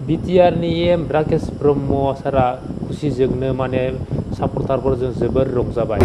बिटिआरनि राकेश ब्रह्म सारा खुसिजोंनो माने सापर्टारफोरजों जोबोर रंजाबाय।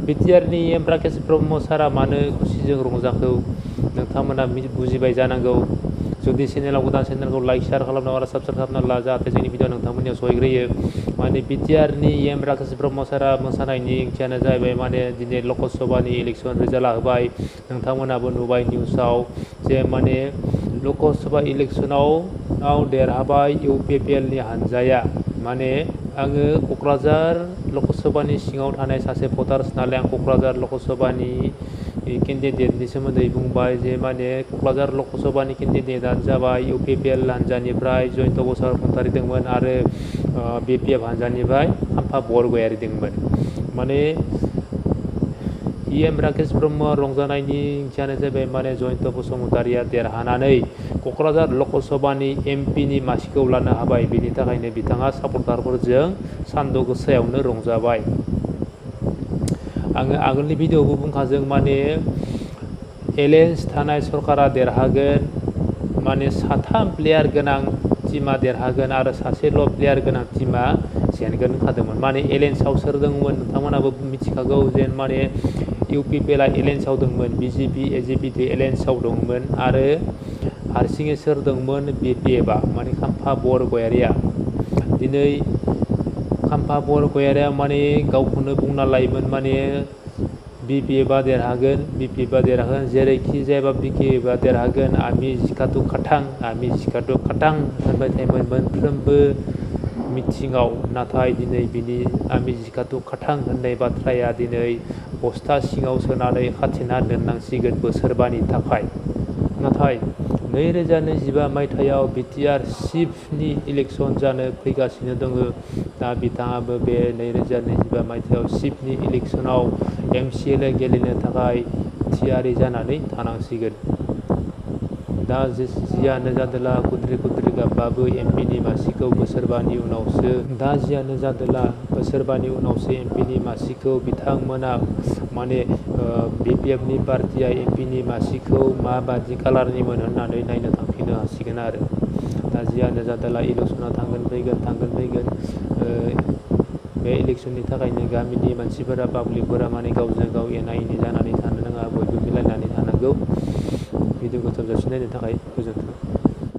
बिटिआरनि राकेश ब्रह्म सारा मानो खुसिजों रंजाखौ नोंथांमोना बुजिबाय जानांगौ। जुदि चेनेलाव गोदान चेनेलखौ लाइक शेयार खालामना आरो साबस्क्राइब खालामना ला जाहाथे जोंनि भिडिअ नोंथांमोननियाव सहैग्रोयो। माने बिटिआरनि राकेश ब्रह्म सारा मोसानायनि ओंथियानो जाहैबाय माने दिनै लकसभानि इलेक्सन रिजाल्टआ होबाय। नोंथांमोनाबो नुबाय निउसाव जे माने लकसभा इलेक्सनाव देरहाबाय इउपिपिएलनि हानजाया। माने आङो क'क्राझार लकसभानि सिङाव थानाय सासे भटार्स नालाय आं क'क्राझार लकसभानि केन्डिडेटनि सोमोन्दै बुंबाय जे माने क'क्राझार लकसभानि केन्डिडेटआनो जाबाय इउपिपिएल हानजानिफ्राय जयन्त बसुमतारी दंमोन आरो बिपिएफ हानजानिफ्राय खाम्फा बरगयारी दंमोन। माने राकेश ब्रह्म रंजानायनि ओंथियानो जाबाय माने जयन्त बसुमतारीया देरहानानै क'क्राझार लकसभानि एमपिनि मासिखौ लानो हाबाय। बेनि थाखायनो बिथाङा सापर्टारफोरजों सानदु गोसायावनो रंजाबाय। आङो आगोलनि भिडिअ'आवबो बुंखादों माने एलायन्स थानाय सरकारा देरहागोन, माने साथाम प्लेयार गोनां टिमा देरहागोन आरो सासेल' प्लेयार गोनां टिमा जेनगोन होनखादोंमोन। माने एलायन्सआव सोर दंमोन नोंथांमोनाबो मिथिखागौ जेन माने इउपिपिएलआ एलायन्सआव दंमोन, बिजेपि एजेपि एलायन्सआव दंमोन आरो हारसिङै सोर दंमोन बिपिएफआ माने खाम्फा बरगयारीया। दिनै खाम्फा बरगयारीया माने गावखौनो बुंना लायोमोन माने बिपिएफआ देरहागोन, बिपिएफआ देरहागोन, जेरैखि जायाबा बिपिएफआ देरहागोन, आमि जिखाथु खाथां होनबाय थायोमोन मोनफ्रोमबो मिथिङाव। नाथाय दिनै बिनि आमि जिखाथु खाथां होननाय बाथ्राया दिनै बस्था सिङाव सोनानै खाथेना दोननांसिगोन बोसोरबानि थाखाय। नाथाय 2025 मायथाइयाव बिटिआर चिफनि इलेक्सन जानो फैगासिनो दङ। दा बिथाङाबो बे 2025 मायथाइयाव चिफनि इलेक्सनाव एमसिएलए गेलेनो थाखाय थियारि जानानै थानांसिगोन। दा जियानो जादोला कुद्रि गाब्बाबो एमपिनि मासिखौ बोसोरबानि उनावसो एमपिनि मासिखौ बिथांमोना माने बिपिएफनि पार्टिया एमपिनि मासिखौ माबादि कालारनिमोन होननानै नायनो थांफिननो हासिगोन आरो। दा जियानो जादोला इलेक्सना थांगोन फैगोन बे इलेक्सननि थाखायनो गामिनि मानसिफोरा पाब्लिकफोरा माने गावजों गाव एना एनि जानानै थानो नाङा, बयबो मिलायनानै थानांगौ। भिडिअखौ जोबजासिम नायनो थाखाय गोजोन्थों।